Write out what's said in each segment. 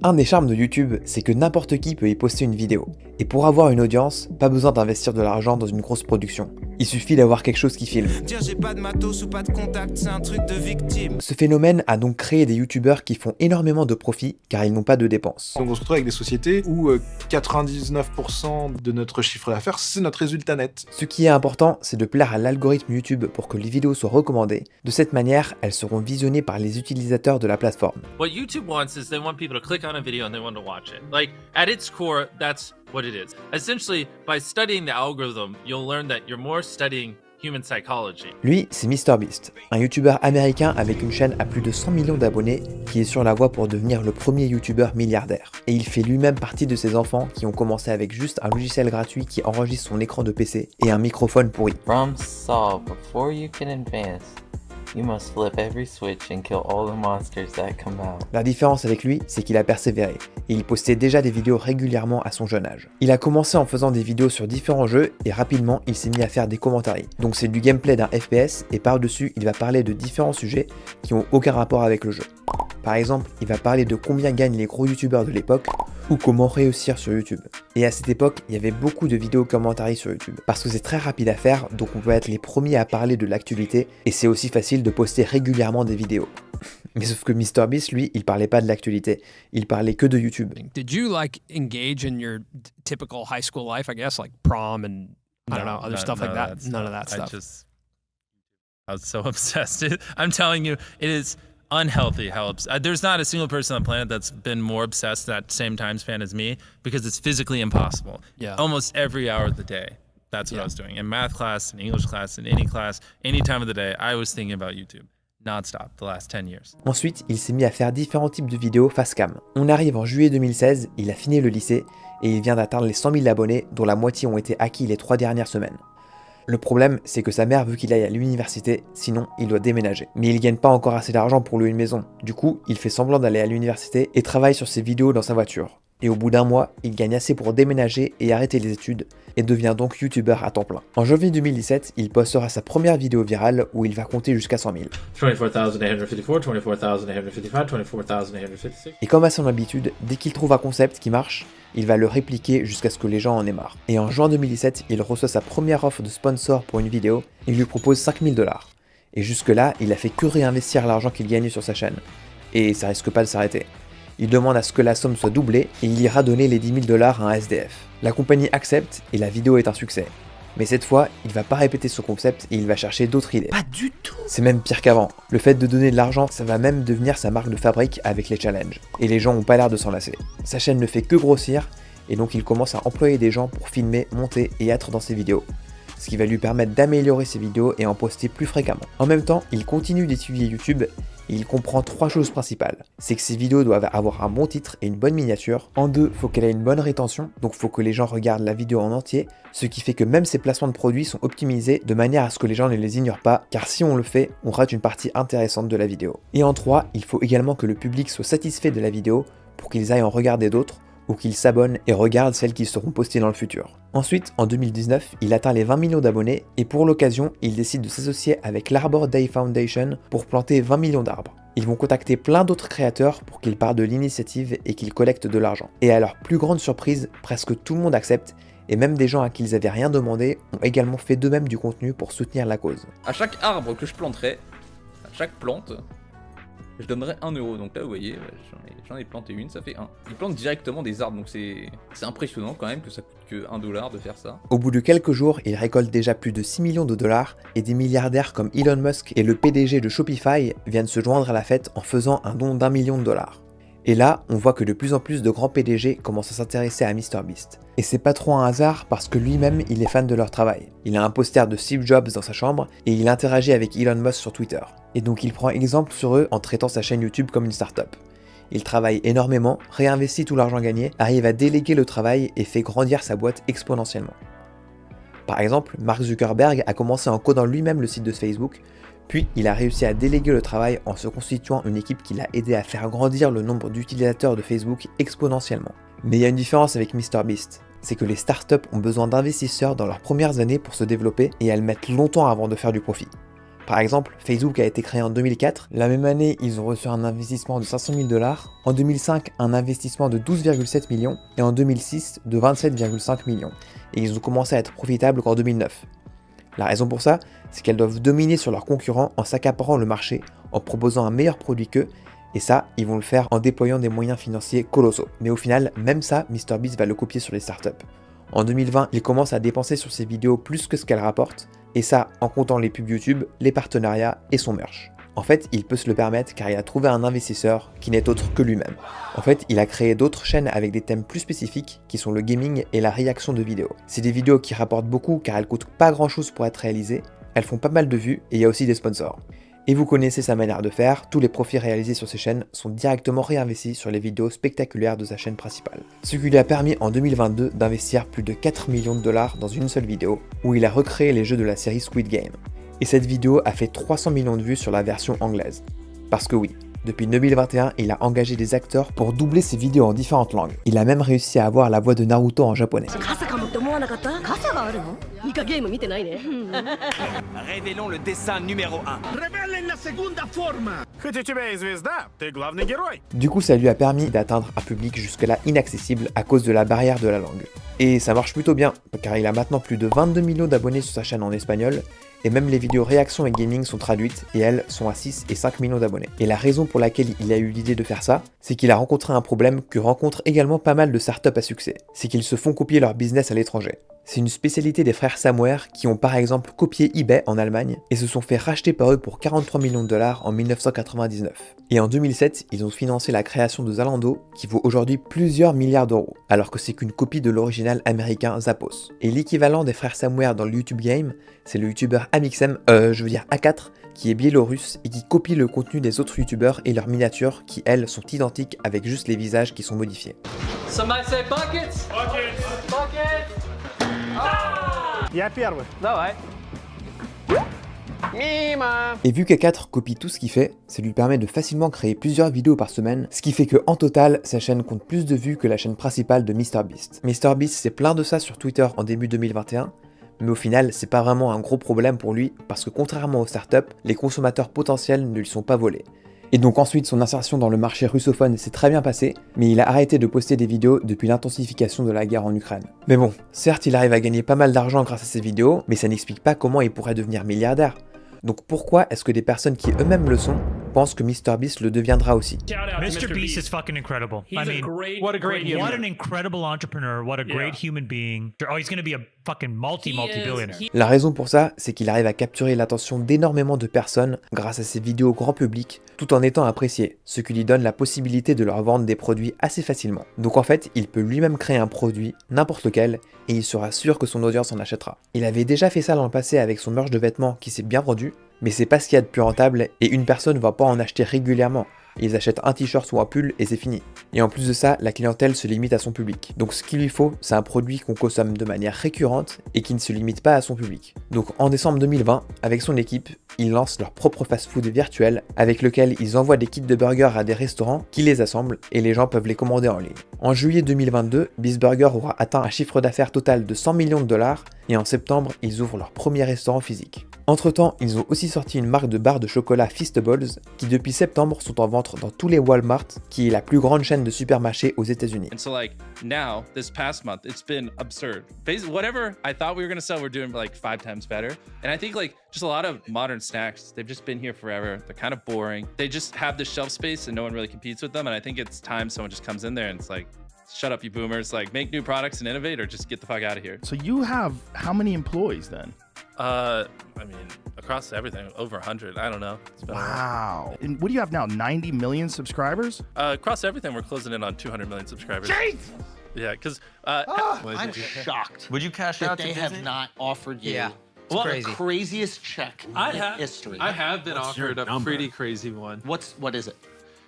Un des charmes de YouTube, c'est que n'importe qui peut y poster une vidéo. Et pour avoir une audience, pas besoin d'investir de l'argent dans une grosse production. Il suffit d'avoir quelque chose qui filme. Dire j'ai pas de matos ou pas de contact, c'est un truc de victime. Ce phénomène a donc créé des youtubeurs qui font énormément de profits car ils n'ont pas de dépenses. Donc on se retrouve avec des sociétés où 99% de notre chiffre d'affaires, c'est notre résultat net. Ce qui est important, c'est de plaire à l'algorithme YouTube pour que les vidéos soient recommandées. De cette manière, elles seront visionnées par les utilisateurs de la plateforme. What YouTube wants is they want people to click on a video and they want to watch it. Like, at its core, that's what it is. Essentially, by studying the algorithm, you'll learn that you're more studying human psychology. Lui, c'est MrBeast, un youtubeur américain avec une chaîne à plus de 100 millions d'abonnés qui est sur la voie pour devenir le premier youtubeur milliardaire. Et il fait lui-même partie de ces enfants qui ont commencé avec juste un logiciel gratuit qui enregistre son écran de PC et un microphone pourri. Problem solved. Before you can advance, you must flip every switch and kill all the monsters that come out. La différence avec lui, c'est qu'il a persévéré, et il postait déjà des vidéos régulièrement à son jeune âge. Il a commencé en faisant des vidéos sur différents jeux, et rapidement, il s'est mis à faire des commentaires. Donc c'est du gameplay d'un FPS, et par-dessus, il va parler de différents sujets qui ont aucun rapport avec le jeu. Par exemple, il va parler de combien gagnent les gros youtubeurs de l'époque, ou comment réussir sur YouTube. Et à cette époque, il y avait beaucoup de vidéos commentaires sur YouTube, parce que c'est très rapide à faire, donc on peut être les premiers à parler de l'actualité, et c'est aussi facile de poster régulièrement des vidéos. Mais sauf que MrBeast, lui, il parlait pas de l'actualité, il parlait que de YouTube. Did you engage in your typical high school life, I guess, like prom and I don't know, other stuff like that? None of that stuff. I was so obsessed. I'm telling you, it is unhealthy how there's not a single person on the planet that's been more obsessed that same time span as me, because it's physically impossible. Yeah. Almost every hour of the day, that's what I was doing. In math class, in English class, in any time of the day, I was thinking about YouTube non-stop the last 10 years. Ensuite, il s'est mis à faire différents types de vidéos face cam. On arrive en juillet 2016, il a fini le lycée et il vient d'atteindre les 100 000 abonnés, dont la moitié ont été acquis les 3 dernières semaines. Le problème, c'est que sa mère veut qu'il aille à l'université, sinon il doit déménager. Mais il gagne pas encore assez d'argent pour louer une maison. Du coup, il fait semblant d'aller à l'université et travaille sur ses vidéos dans sa voiture. Et au bout d'un mois, il gagne assez pour déménager et arrêter les études, et devient donc youtubeur à temps plein. En janvier 2017, il postera sa première vidéo virale où il va compter jusqu'à 100 000. 24,854, 24,855, 24,856. Et comme à son habitude, dès qu'il trouve un concept qui marche, il va le répliquer jusqu'à ce que les gens en aient marre. Et en juin 2017, il reçoit sa première offre de sponsor pour une vidéo, et lui propose 5 000 $. Et jusque-là, il a fait que réinvestir l'argent qu'il gagnait sur sa chaîne. Et ça risque pas de s'arrêter. Il demande à ce que la somme soit doublée et il ira donner les 10 000 $ à un SDF. La compagnie accepte et la vidéo est un succès. Mais cette fois, il va pas répéter ce concept et il va chercher d'autres idées. Pas du tout. C'est même pire qu'avant. Le fait de donner de l'argent, ça va même devenir sa marque de fabrique avec les challenges. Et les gens ont pas l'air de s'en lasser. Sa chaîne ne fait que grossir et donc il commence à employer des gens pour filmer, monter et être dans ses vidéos. Ce qui va lui permettre d'améliorer ses vidéos et en poster plus fréquemment. En même temps, il continue d'étudier YouTube et il comprend 3 choses principales. C'est que ses vidéos doivent avoir un bon titre et une bonne miniature. En 2, faut qu'elle ait une bonne rétention, donc faut que les gens regardent la vidéo en entier, ce qui fait que même ses placements de produits sont optimisés de manière à ce que les gens ne les ignorent pas, car si on le fait, on rate une partie intéressante de la vidéo. Et en 3, il faut également que le public soit satisfait de la vidéo pour qu'ils aillent en regarder d'autres, ou qu'ils s'abonnent et regardent celles qui seront postées dans le futur. Ensuite, en 2019, il atteint les 20 millions d'abonnés et pour l'occasion, il décide de s'associer avec l'Arbor Day Foundation pour planter 20 millions d'arbres. Ils vont contacter plein d'autres créateurs pour qu'ils partent de l'initiative et qu'ils collectent de l'argent. Et à leur plus grande surprise, presque tout le monde accepte et même des gens à qui ils avaient rien demandé ont également fait d'eux-mêmes du contenu pour soutenir la cause. À chaque arbre que je planterai, à chaque plante, je donnerais 1 €. Donc là, vous voyez, j'en ai planté une, ça fait 1. Ils plantent directement des arbres, donc c'est impressionnant quand même que ça coûte que 1 $ de faire ça. Au bout de quelques jours, il récolte déjà plus de 6 millions de dollars et des milliardaires comme Elon Musk et le PDG de Shopify viennent se joindre à la fête en faisant un don d'1 million de dollars. Et là, on voit que de plus en plus de grands PDG commencent à s'intéresser à MrBeast. Et c'est pas trop un hasard parce que lui-même, il est fan de leur travail. Il a un poster de Steve Jobs dans sa chambre et il interagit avec Elon Musk sur Twitter. Et donc il prend exemple sur eux en traitant sa chaîne YouTube comme une start-up. Il travaille énormément, réinvestit tout l'argent gagné, arrive à déléguer le travail et fait grandir sa boîte exponentiellement. Par exemple, Mark Zuckerberg a commencé en codant lui-même le site de Facebook, puis il a réussi à déléguer le travail en se constituant une équipe qui l'a aidé à faire grandir le nombre d'utilisateurs de Facebook exponentiellement. Mais il y a une différence avec MrBeast, c'est que les startups ont besoin d'investisseurs dans leurs premières années pour se développer et elles mettent longtemps avant de faire du profit. Par exemple, Facebook a été créé en 2004, la même année ils ont reçu un investissement de 500 000 $, en 2005 un investissement de 12,7 millions et en 2006 de 27,5 millions. Et ils ont commencé à être profitables qu'en 2009. La raison pour ça, c'est qu'elles doivent dominer sur leurs concurrents en s'accaparant le marché, en proposant un meilleur produit qu'eux, et ça, ils vont le faire en déployant des moyens financiers colossaux. Mais au final, même ça, MrBeast va le copier sur les startups. En 2020, il commence à dépenser sur ses vidéos plus que ce qu'elles rapportent, et ça en comptant les pubs YouTube, les partenariats et son merch. En fait, il peut se le permettre car il a trouvé un investisseur qui n'est autre que lui-même. En fait, il a créé d'autres chaînes avec des thèmes plus spécifiques qui sont le gaming et la réaction de vidéos. C'est des vidéos qui rapportent beaucoup car elles coûtent pas grand chose pour être réalisées, elles font pas mal de vues et il y a aussi des sponsors. Et vous connaissez sa manière de faire, tous les profits réalisés sur ses chaînes sont directement réinvestis sur les vidéos spectaculaires de sa chaîne principale. Ce qui lui a permis en 2022 d'investir plus de 4 millions de dollars dans une seule vidéo, où il a recréé les jeux de la série Squid Game. Et cette vidéo a fait 300 millions de vues sur la version anglaise. Parce que oui, depuis 2021, il a engagé des acteurs pour doubler ses vidéos en différentes langues. Il a même réussi à avoir la voix de Naruto en japonais. Révélons le dessin numéro 1. Du coup, ça lui a permis d'atteindre un public jusque-là inaccessible à cause de la barrière de la langue. Et ça marche plutôt bien, car il a maintenant plus de 22 millions d'abonnés sur sa chaîne en espagnol, et même les vidéos réactions et gaming sont traduites, et elles sont à 6 et 5 millions d'abonnés. Et la raison pour laquelle il a eu l'idée de faire ça, c'est qu'il a rencontré un problème que rencontrent également pas mal de startups à succès, c'est qu'ils se font copier leur business à l'étranger. C'est une spécialité des frères Samware qui ont par exemple copié eBay en Allemagne et se sont fait racheter par eux pour 43 millions de dollars en 1999. Et en 2007, ils ont financé la création de Zalando qui vaut aujourd'hui plusieurs milliards d'euros, alors que c'est qu'une copie de l'original américain Zappos. Et l'équivalent des frères Samware dans le YouTube game, c'est le youtubeur Amixem, A4, qui est biélorusse et qui copie le contenu des autres youtubeurs et leurs miniatures qui elles sont identiques avec juste les visages qui sont modifiés. Somebody say buckets! Buckets! Buckets! Et vu qu'A4 copie tout ce qu'il fait, ça lui permet de facilement créer plusieurs vidéos par semaine, ce qui fait que en total, sa chaîne compte plus de vues que la chaîne principale de MrBeast. MrBeast s'est plaint de ça sur Twitter en début 2021, mais au final, c'est pas vraiment un gros problème pour lui parce que contrairement aux startups, les consommateurs potentiels ne lui sont pas volés. Et donc ensuite, son insertion dans le marché russophone s'est très bien passée, mais il a arrêté de poster des vidéos depuis l'intensification de la guerre en Ukraine. Mais bon, certes, il arrive à gagner pas mal d'argent grâce à ses vidéos, mais ça n'explique pas comment il pourrait devenir milliardaire. Donc pourquoi est-ce que des personnes qui eux-mêmes le sont pensent que MrBeast le deviendra aussi? MrBeast is fucking incredible. What an incredible entrepreneur, what a great human being. Oh, he's gonna be a fucking multi-billionaire. La raison pour ça, c'est qu'il arrive à capturer l'attention d'énormément de personnes grâce à ses vidéos grand public, tout en étant apprécié, ce qui lui donne la possibilité de leur vendre des produits assez facilement. Donc en fait, il peut lui-même créer un produit, n'importe lequel, et il sera sûr que son audience en achètera. Il avait déjà fait ça dans le passé avec son merch de vêtements qui s'est bien vendu, mais c'est pas ce qu'il y a de plus rentable et une personne va pas en acheter régulièrement. Ils achètent un t-shirt ou un pull et c'est fini. Et en plus de ça, la clientèle se limite à son public. Donc ce qu'il lui faut, c'est un produit qu'on consomme de manière récurrente et qui ne se limite pas à son public. Donc en décembre 2020, avec son équipe, ils lancent leur propre fast-food virtuel avec lequel ils envoient des kits de burgers à des restaurants qui les assemblent et les gens peuvent les commander en ligne. En juillet 2022, Beast Burger aura atteint un chiffre d'affaires total de 100 millions de dollars et en septembre, ils ouvrent leur premier restaurant physique. Entre-temps, ils ont aussi sorti une marque de barres de chocolat Feastables qui depuis septembre sont en vente dans tous les Walmart, qui est la plus grande chaîne de supermarchés aux États-Unis. And so like now, this past month, it's been absurd. Basically, whatever I thought we were gonna sell, we're doing like 5 times better. And I think like just a lot of modern snacks, they've just been here forever. They're kind of boring. They just have the shelf space and no one really competes with them. And I think it's time someone just comes in there and it's like, shut up, you boomers. Like, make new products and innovate, or just get the fuck out of here. So you have how many employees then? I mean, across everything, over 100. I don't know. Wow. And what do you have now? 90 million subscribers? Across everything, we're closing in on 200 million subscribers. Jesus! Yeah, because I'm shocked. Would you cash that out they to have Disney? not offered you It's the craziest check in history? I have been offered a pretty crazy one. What is it?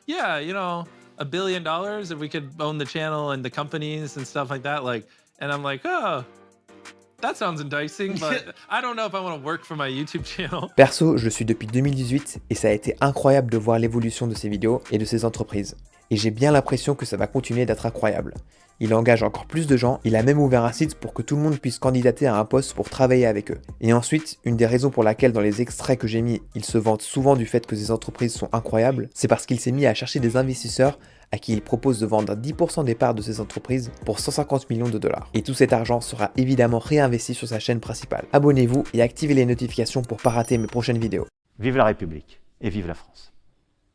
Yeah, you know, $1 billion if we could own the channel and the companies and stuff like that. Like, and I'm like, oh, That sounds enticing, but I don't know if I want to work for my YouTube channel. Perso, je le suis depuis 2018 et ça a été incroyable de voir l'évolution de ses vidéos et de ses entreprises. Et j'ai bien l'impression que ça va continuer d'être incroyable. Il engage encore plus de gens, il a même ouvert un site pour que tout le monde puisse candidater à un poste pour travailler avec eux. Et ensuite, une des raisons pour laquelle dans les extraits que j'ai mis, il se vante souvent du fait que ses entreprises sont incroyables, c'est parce qu'il s'est mis à chercher des investisseurs à qui il propose de vendre 10% des parts de ses entreprises pour 150 millions de dollars. Et tout cet argent sera évidemment réinvesti sur sa chaîne principale. Abonnez-vous et activez les notifications pour pas rater mes prochaines vidéos. Vive la République et vive la France.